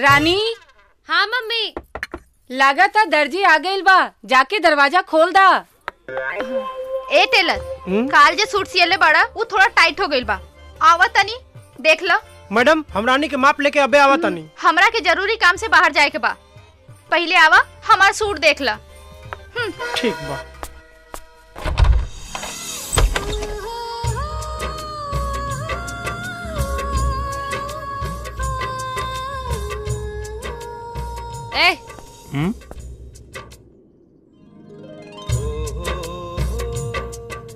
रानी। हाँ मम्मी। लागता दर्जी आ गइल बा, जाके दरवाजा खोल दा। ए टेलर, काल जे सूट सियले बड़ा वो थोड़ा टाइट हो गइल बा, आवा तनी देख लो। मैडम हम रानी के माप लेके अबे आवा तनी। हमरा के जरूरी काम से बाहर जाए के बा, पहले आवा हमार सूट देख ला। ठीक बा। ए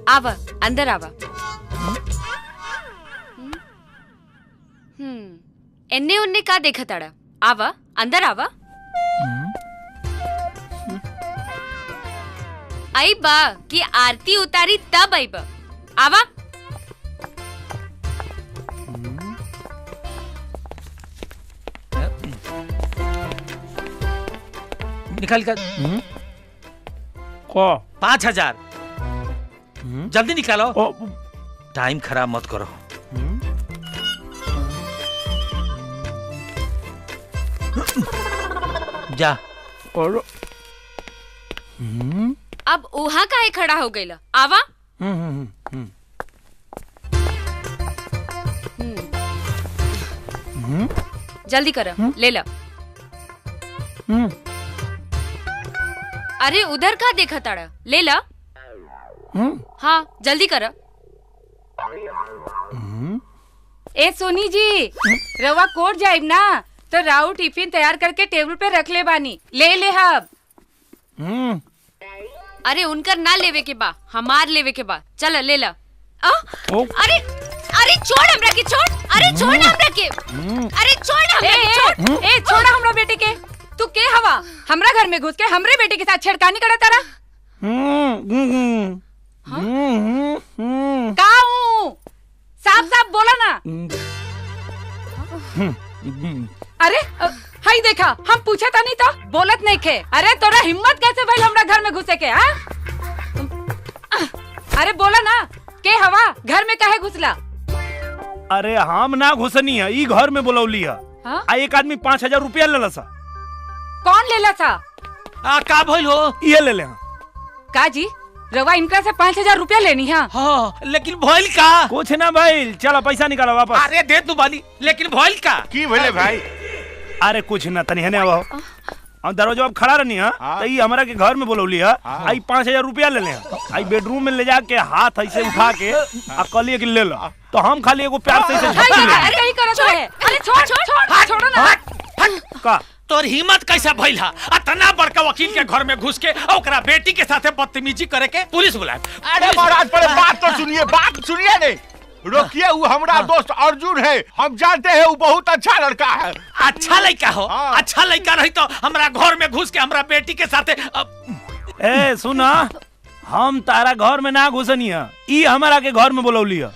आवा, अंदर आवा। एन्ने उन्ने का देखा ताड़ा, आवा अंदर आवा। आई बा कि आरती उतारी तब आई बा, आवा। निकाल कर। को 5,000 जल्दी निकालो, टाइम खराब मत करो। जा। और अब ओहा काहे खड़ा हो गइला, आवा। जल्दी कर, ले ला। अरे उधर का देखा ताड़ा, ले ला। हाँ जल्दी कर। ए सोनी जी, रवा कोट जाइब ना तो राउ टिफिन तैयार करके टेबल पे रख ले बानी, ले ले हब। अरे उनकर ना लेवे के बा, हमार लेवे के बा, चल ले ला। अरे अरे छोड़ हमरा के, छोड़। अरे छोड़ ना हमरा के, अरे छोड़ ना हमरा के, ए छोड़ा हमरा बेटे के। तू के हवा, हमरा घर में घुस के हमरे बेटे के साथ छेड़खानी करा तारा। का हूँ? साफ साफ बोला ना। अरे हाय देखा, हम पूछा था नहीं तो बोलत नहीं खे। अरे तोरा हिम्मत कैसे भइल हमरा घर में घुसे के? हाँ अरे बोला ना, के हवा, घर में काहे घुसला? अरे हम ना घुसनी है, ई घर में बोलौली है। आ एक आदमी 5,000 रुपया लेला सा। कौन लेला था? का भइल हो? ये ले ले। का जी, रवा इनका से 5,000 रुपया लेनी है? हाँ, लेकिन भइल का? कुछ ना भाई, चलो पैसा निकालो वापस। अरे दे तू बाली, लेकिन भइल का? की भले भाई? अरे कुछ ना, तनी हने आओ। हम दरवाजा अब खड़ा रहनी है, तो ई हमरा के घर में बोलौली है। आई 5,000 रुपया ले ले। आई बेडरूम में ले जाके हाथ ऐसे उठा के आ कहलिए कि ले लो, तो हम खाली एगो प्यार से झपकी ले। अरे यही करत रहे। अरे छोड़ छोड़ छोड़ो ना। का तोर हिम्मत कैसे भइल हा? इतना बड़का वकील के घर में घुस के ओकरा बेटी के साथे बदतमीजी करे के? पुलिस बुलाए। अरे महाराज पहले बात तो सुनिए, बात सुनिए। नहीं रोकिए, वो हमारा दोस्त अर्जुन है, हम जानते हैं वो बहुत अच्छा लड़का है। अच्छा लड़का हो? अच्छा लड़का रही तो हमरा घर में घुस के हमरा बेटी के साथे ए सुना, हम तारा घर में ना घुसनी है, ई हमारा के घर में बोलौली है।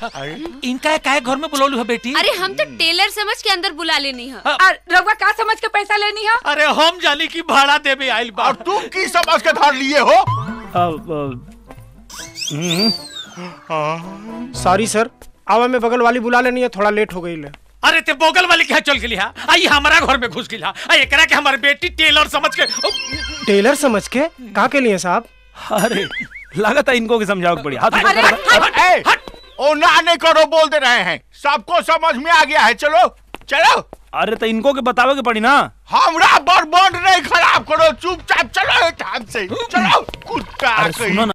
इनका काहे घर में बुलौलू है बेटी? अरे हम तो टेलर समझ के अंदर बुला लेनी है। रवा का समझ के पैसा लेनी है? अरे हम जानी की भाड़ा देवे आइल बा। और तुम की समझ के धर लिए हो? सॉरी सर, आवा में बगल वाली बुला लेनी है, थोड़ा लेट हो गई ले। अरे ते बोगल वाले के चल गेली हा, आई हमारा घर में घुस गेला। आई एकरा के हमारी बेटी टेलर समझ के। टेलर समझ के का के लिए साहब? अरे लागत है इनको के समझाओ पड़ी। हाथ ओ ना नहीं करो, बोल दे रहे हैं, सबको समझ में आ गया है। चलो चलो। अरे तो इनको के बतावे के पड़ी ना। हमरा बर्बाद नहीं खराब करो, चुपचाप चलो। ठाम से चलो कुत्ता। सुनो ना।